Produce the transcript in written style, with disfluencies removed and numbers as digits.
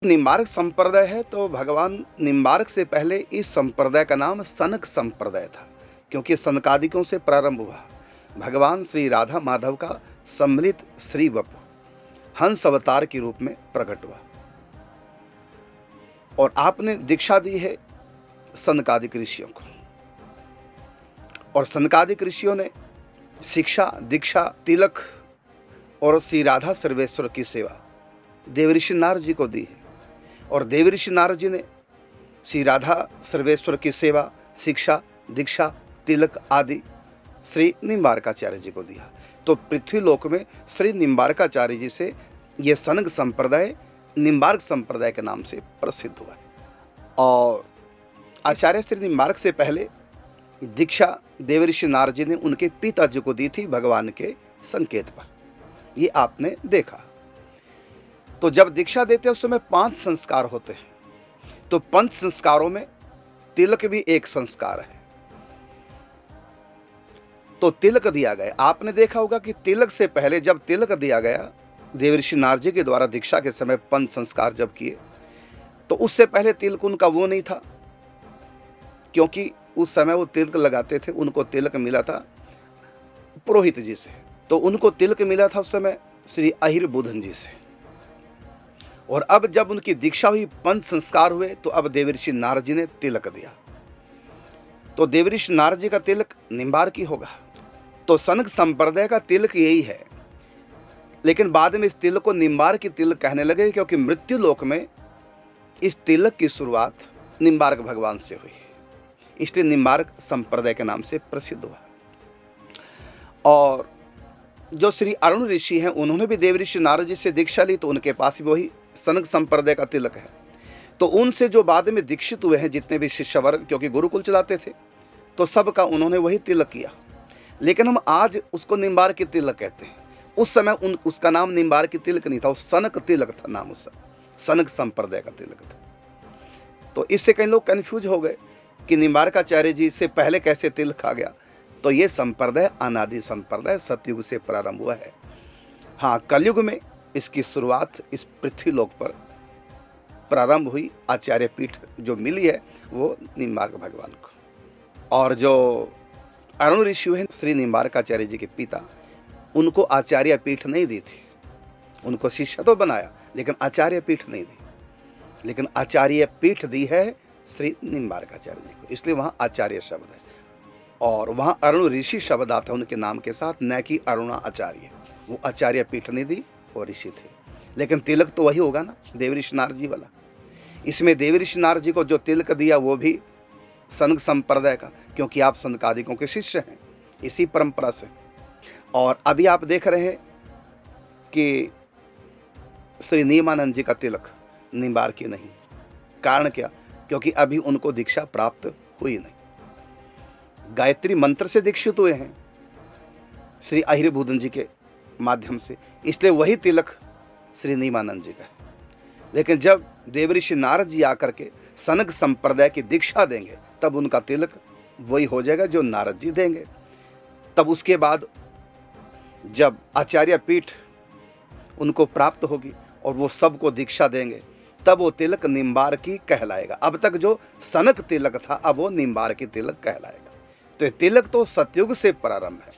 निम्बार्क संप्रदाय है तो भगवान निम्बार्क से पहले इस संप्रदाय का नाम सनक संप्रदाय था, क्योंकि सनकादिकों से प्रारंभ हुआ। भगवान श्री राधा माधव का सम्मिलित श्री वपु हंस अवतार के रूप में प्रकट हुआ और आपने दीक्षा दी है सनकादिक ऋषियों को, और सनकादिक ऋषियों ने शिक्षा, दीक्षा, तिलक और श्री राधा सर्वेश्वर की सेवा देवऋषि नारद जी को दी है, और देवऋषि नारद जी ने श्री राधा सर्वेश्वर की सेवा, शिक्षा, दीक्षा, तिलक आदि श्री निम्बार्काचार्य जी को दिया। तो पृथ्वी लोक में श्री निम्बार्काचार्य जी से यह सनक संप्रदाय निम्बार्क संप्रदाय के नाम से प्रसिद्ध हुआ है। और आचार्य श्री निम्बार्क से पहले दीक्षा देवऋषि नारद जी ने उनके पिताजी को दी थी भगवान के संकेत पर, ये आपने देखा। तो जब दीक्षा देते हैं उस समय 5 संस्कार होते हैं, तो 5 संस्कारों में तिलक भी एक संस्कार है। तो तिलक दिया गया, आपने देखा होगा कि तिलक से पहले जब तिलक दिया गया देवऋषि नारद जी के द्वारा दीक्षा के समय 5 संस्कार जब किए, तो उससे पहले तिलक उनका वो नहीं था, क्योंकि उस समय वो तिलक लगाते थे, उनको तिलक मिला था पुरोहित जी से। तो उनको तिलक मिला था उस समय श्री अहिर बुधन जी से। और अब जब उनकी दीक्षा हुई, 5 संस्कार हुए, तो अब देवऋषि नारद जी ने तिलक दिया। तो देवऋषि नारद जी का तिलक निम्बार्की होगा। तो सनक संप्रदाय का तिलक यही है, लेकिन बाद में इस तिलक को निम्बार्की तिलक कहने लगे, क्योंकि मृत्यु लोक में इस तिलक की शुरुआत निम्बार्क भगवान से हुई, इसलिए निम्बार्क संप्रदाय के नाम से प्रसिद्ध हुआ। और जो श्री अरुण ऋषि हैं, उन्होंने भी देवऋषि नारद जी से दीक्षा ली, तो उनके पास भी वही सनक संप्रदाय का तिलक है। तो उनसे जो बाद में दीक्षित हुए हैं जितने भी शिष्य वर्ग, क्योंकि गुरुकुल चलाते थे, तो सबका उन्होंने वही तिलक किया। लेकिन हम आज उसको निम्बार्की तिलक कहते हैं। उस समय उसका नाम निम्बार्की तिलक नहीं था, वो सनक तिलक था नाम, उस सनक संप्रदाय का तिलक था। तो इससे कई लोग कन्फ्यूज हो गए कि निम्बार्काचार्य जी से पहले कैसे तिलक आ गया। तो ये संप्रदाय अनादि संप्रदाय सतयुग से प्रारंभ हुआ है। हाँ, कलयुग में इसकी शुरुआत इस पृथ्वी लोक पर प्रारंभ हुई। आचार्य पीठ जो मिली है वो निम्बार्क भगवान को। और जो अरुण ऋषि हैं श्री निम्बार्काचार्य जी के पिता, उनको आचार्य पीठ नहीं दी थी, उनको शिष्य तो बनाया लेकिन आचार्य पीठ नहीं दी। लेकिन आचार्य पीठ दी है श्री निम्बार्काचार्य जी को, इसलिए वहाँ आचार्य शब्द है। और वहाँ अरुण ऋषि शब्द आता है उनके नाम के साथ, न कि अरुणा आचार्य। वो आचार्य पीठ नहीं दी, वो ऋषि थे। लेकिन तिलक तो वही होगा ना, देवऋषि नारद जी वाला। इसमें देवऋषि नारद जी को जो तिलक दिया वो भी सनक संप्रदाय का, क्योंकि आप सनकादिकों के शिष्य हैं इसी परंपरा से। और अभी आप देख रहे हैं कि श्री नियमानंद जी का तिलक निम्बार्की नहीं। कारण क्या? क्योंकि अभी उनको दीक्षा प्राप्त हुई नहीं, गायत्री मंत्र से दीक्षित हुए हैं श्री अहिर बुधन जी के माध्यम से, इसलिए वही तिलक श्री नियमानंद जी का है। लेकिन जब देवऋषि नारद जी आकर के सनक संप्रदाय की दीक्षा देंगे, तब उनका तिलक वही हो जाएगा जो नारद जी देंगे। तब उसके बाद जब आचार्य पीठ उनको प्राप्त होगी और वो सबको दीक्षा देंगे, तब वो तिलक निम्बार्की कहलाएगा। अब तक जो सनक तिलक था, अब वो निम्बार्की तिलक कहलाएगा। तो ये तिलक तो सतयुग से प्रारंभ है।